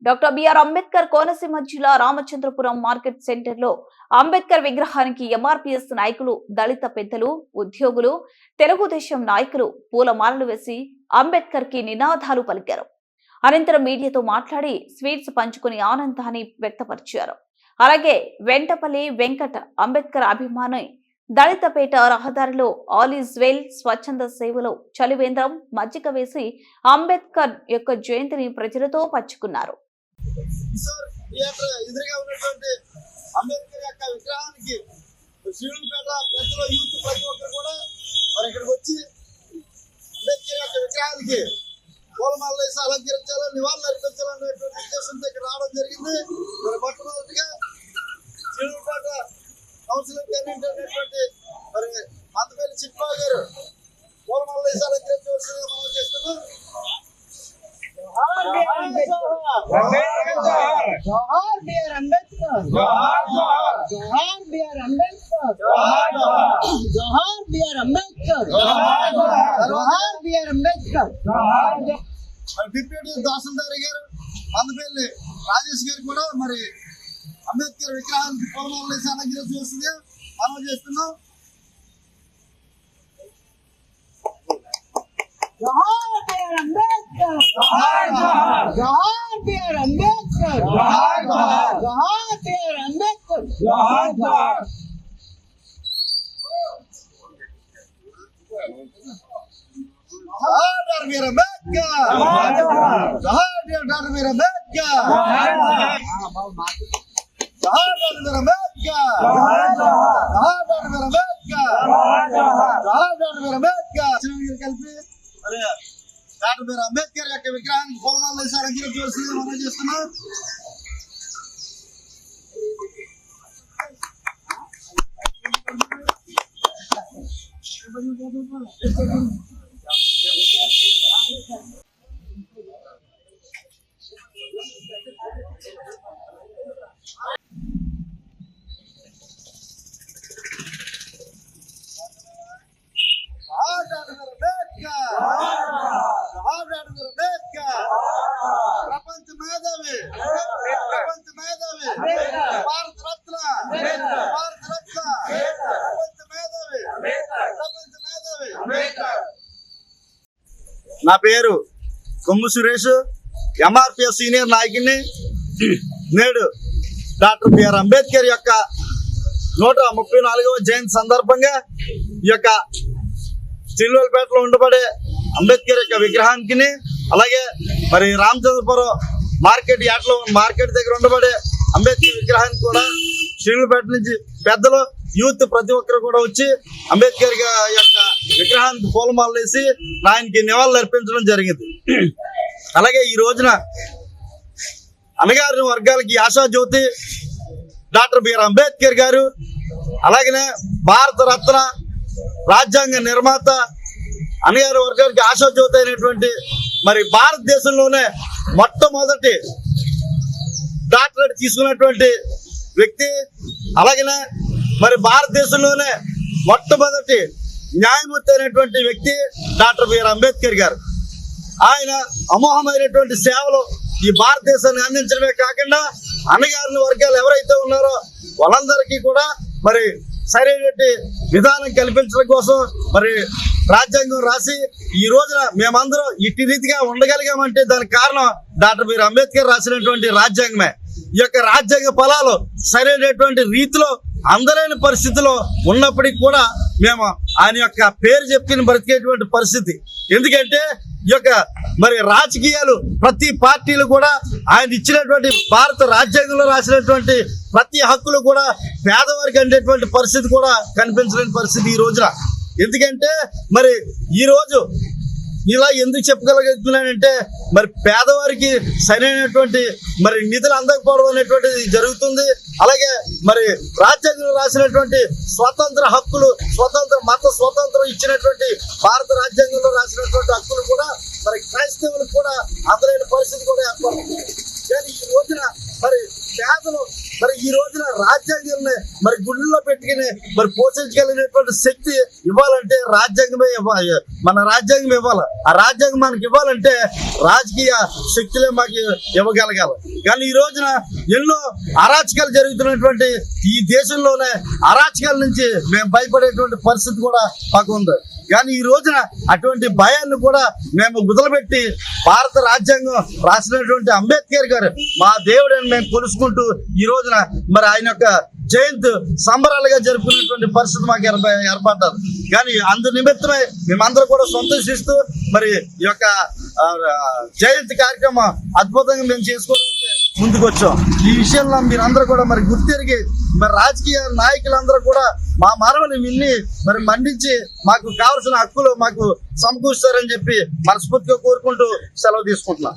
Doctor BR Ambedkar Konaseema జిల్లా Ramachandrapuram market centre లో అంబేద్కర్ విగ్రహానికి ఎంఆర్పీఎస్ నాయకులు, దళిత పెద్దలు, ఉద్యోగులు, తెలుగుదేశం నాయకులు పూలమాలలు వేసి అంబేద్కర్ కి నినాదాలు పలికారు. అనంతరం మీడియాతో మాట్లాడి స్వీట్స్ పంచుకుని ఆనందాన్ని వ్యక్తపరిచారు. అలాగే వెంటపల్లి వెంకట అంబేద్కర్ అభిమాని దళితపేట రహదారిలో ఆల్ ఈజ్ వెల్ స్వచ్ఛంద సేవలో చలివేంద్రం మజ్జిగ వేసి అంబేద్కర్ యొక్క జయంతిని ప్రజలతో పంచుకున్నారు. ఎదురుగా ఉన్నటువంటి అంబేద్కర్ యొక్క విగ్రహానికి శ్రీలంపేట పెద్దలు యూత్ ప్రతి ఒక్కరు కూడా మరి ఇక్కడికి వచ్చి అంబేద్కర్ యొక్క విగ్రహానికి పూలమాలలు వేసి అలంకరించాలని, నివాళులు అర్పించాలనేటువంటి ఉద్దేశంతో ఇక్కడ రావడం జరిగింది. మరి మొట్టమొదటిగా శ్రీలంపేట కౌన్సిలర్ అనేటువంటి మరి మందపల్లి చిట్పా గారు పూలమాలలు వేసి అలంకరించవలసిందిగా మనం చేస్తున్నాం. जोहार बिआर अंबेडकर, जोहार बिआर अंबेडकर, जोहार बिआर अंबेडकर, जोहार बिआर अंबेडकर. డిప్యూటీ తహసీల్దార్ గారు మందపల్లి రాజేష్ గారు కూడా మరి అంబేద్కర్ విగ్రహానికి పూలమాలలు వేసి అలంకరించవలసిందిగా మనం చేస్తున్నాం. जोहार बिआर अंबेडकर, जोहार बिआर अंबेडकर, जोहार बिआर अंबेडकर. जोहार बिआर अंबेडकर, जोहार डॉक्टर बिआर अंबेडकर, जोहार डॉक्टर बिआर अंबेडकर, जोहार डॉक्टर बिआर अंबेडकर, जोहार डॉक्टर बिआर अंबेडकर. కలిపి మరి డాక్టర్ బిఆర్ అంబేద్కర్ యొక్క విగ్రహానికి పూలమాలలు వేసి అలంకరించవలసిందిగా మనం చేస్తున్నాం. ప్రపంచ మేధావి, ప్రపంచ మేధావి, భారత రత్న, భారత రత్న, ప్రపంచ మేధావి, ప్రపంచ మేధావి. నా పేరు కొమ్ము సురేష్, ఎంఆర్పిఎస్ సీనియర్ నాయకుడిని. నేడు డాక్టర్ బిఆర్ అంబేద్కర్ యొక్క 134వ జయంతి సందర్భంగా ఈ యొక్క చిల్లులపేటలో ఉండబడే అంబేద్కర్ యొక్క విగ్రహానికి, అలాగే మరి రామచంద్రపురం మార్కెట్ దగ్గర ఉండబడే అంబేద్కర్ విగ్రహానికి కూడా చిల్లులపేట నుంచి పెద్దలు, యూత్ ప్రతి ఒక్కరు కూడా వచ్చి అంబేద్కర్ యొక్క విగ్రహానికి పూలమాలలు వేసి ఆయనకి నివాళులు అర్పించడం జరిగింది. అలాగే ఈ రోజున అణగారిన వర్గాలకి ఆశాజ్యోతి డాక్టర్ బిఆర్ అంబేద్కర్ గారు, అలాగనే భారత రత్న, రాజ్యాంగ నిర్మాత, అణగారిన వర్గాలకి ఆశాజ్యోతి అయినటువంటి మరి భారతదేశంలోనే మొట్టమొదటి డాక్టరేట్ తీసుకున్నటువంటి వ్యక్తి, అలాగనే మరి భారతదేశంలోనే మొట్టమొదటి న్యాయమూర్తి అయినటువంటి వ్యక్తి డాక్టర్ బిఆర్ అంబేద్కర్ గారు. ఆయన అమోఘమైనటువంటి సేవలు ఈ భారతదేశాన్ని అందించడమే కాకుండా అణగారిన వర్గాలు ఎవరైతే ఉన్నారో వాళ్ళందరికీ కూడా మరి సరైనటువంటి విధానం కల్పించడం కోసం మరి రాజ్యాంగం రాసి ఈ రోజున మేమందరం ఇట్టి రీతిగా ఉండగలిగామంటే దానికి కారణం డాక్టర్ బిఆర్ అంబేద్కర్ రాసినటువంటి రాజ్యాంగమే. ఈ యొక్క రాజ్యాంగ ఫలాలు సరైనటువంటి రీతిలో అందలేని పరిస్థితిలో ఉన్నప్పటికీ కూడా మేము ఆయన యొక్క పేరు చెప్పుకుని బ్రతికేటువంటి పరిస్థితి. ఎందుకంటే ఈ యొక్క మరి రాజకీయాలు ప్రతి పార్టీలు కూడా ఆయన ఇచ్చినటువంటి భారత రాజ్యాంగంలో రాసినటువంటి ప్రతి హక్కులు కూడా పేదవారికి అందేటువంటి పరిస్థితి కూడా కనిపించలేని పరిస్థితి ఈ రోజున. ఎందుకంటే మరి ఈ రోజు ఇలా ఎందుకు చెప్పగలుగుతున్నానంటే మరి పేదవారికి సరైనటువంటి మరి నిధులు అందకపోవడం అనేటువంటిది జరుగుతుంది. అలాగే మరి రాజ్యాంగంలో రాసినటువంటి స్వతంత్ర హక్కులు, స్వతంత్ర మత స్వతంత్రం ఇచ్చినటువంటి భారత రాజ్యాంగంలో రాసినటువంటి హక్కులు కూడా మరి క్రైస్తవులకు కూడా అందలేని పరిస్థితి కూడా ఏర్పడుతుంది. కానీ ఈ రోజున మరి పేదలు మరి ఈ రోజున రాజ్యాంగాన్ని మరి గుళ్ళలో పెట్టుకుని మరి పోషించగలిగినటువంటి శక్తి ఇవ్వాలంటే రాజ్యాంగమే ఇవ్వాలి, మన రాజ్యాంగం ఇవ్వాలి. ఆ రాజ్యాంగం మనకి ఇవ్వాలంటే రాజకీయ శక్తులే మాకు ఇవ్వగలగాలి. కానీ ఈ రోజున ఎన్నో అరాచకాలు జరుగుతున్నటువంటి ఈ దేశంలోనే అరాచకాల నుంచి మేము భయపడేటువంటి పరిస్థితి కూడా మాకు ఉంది. కానీ ఈ రోజున అటువంటి భయాన్ని కూడా మేము వదిలిపెట్టి భారత రాజ్యాంగం రాసినటువంటి అంబేద్కర్ గారు మా దేవుడని మేము కొలుసుకుంటూ ఈ రోజున మరి ఆయన యొక్క జయంతి సంబరాలుగా జరుపుకునేటువంటి పరిస్థితి మాకు ఏర్పడ్డారు. కానీ అందు నిమిత్తమే మేమందరూ కూడా సంతోషిస్తూ మరి ఈ యొక్క జయంతి కార్యక్రమం అద్భుతంగా మేము చేసుకోవడానికి ముందుకు వచ్చాం. ఈ విషయంలో మీరందరూ కూడా మరి గుర్తెరిగి మరి రాజకీయ నాయకులందరూ కూడా మా మనవని విన్ని మరి మన్నించి మాకు కావాల్సిన హక్కులు మాకు సమకూరుస్తారని చెప్పి మనస్ఫూర్తిగా కోరుకుంటూ సెలవు తీసుకుంటున్నాం.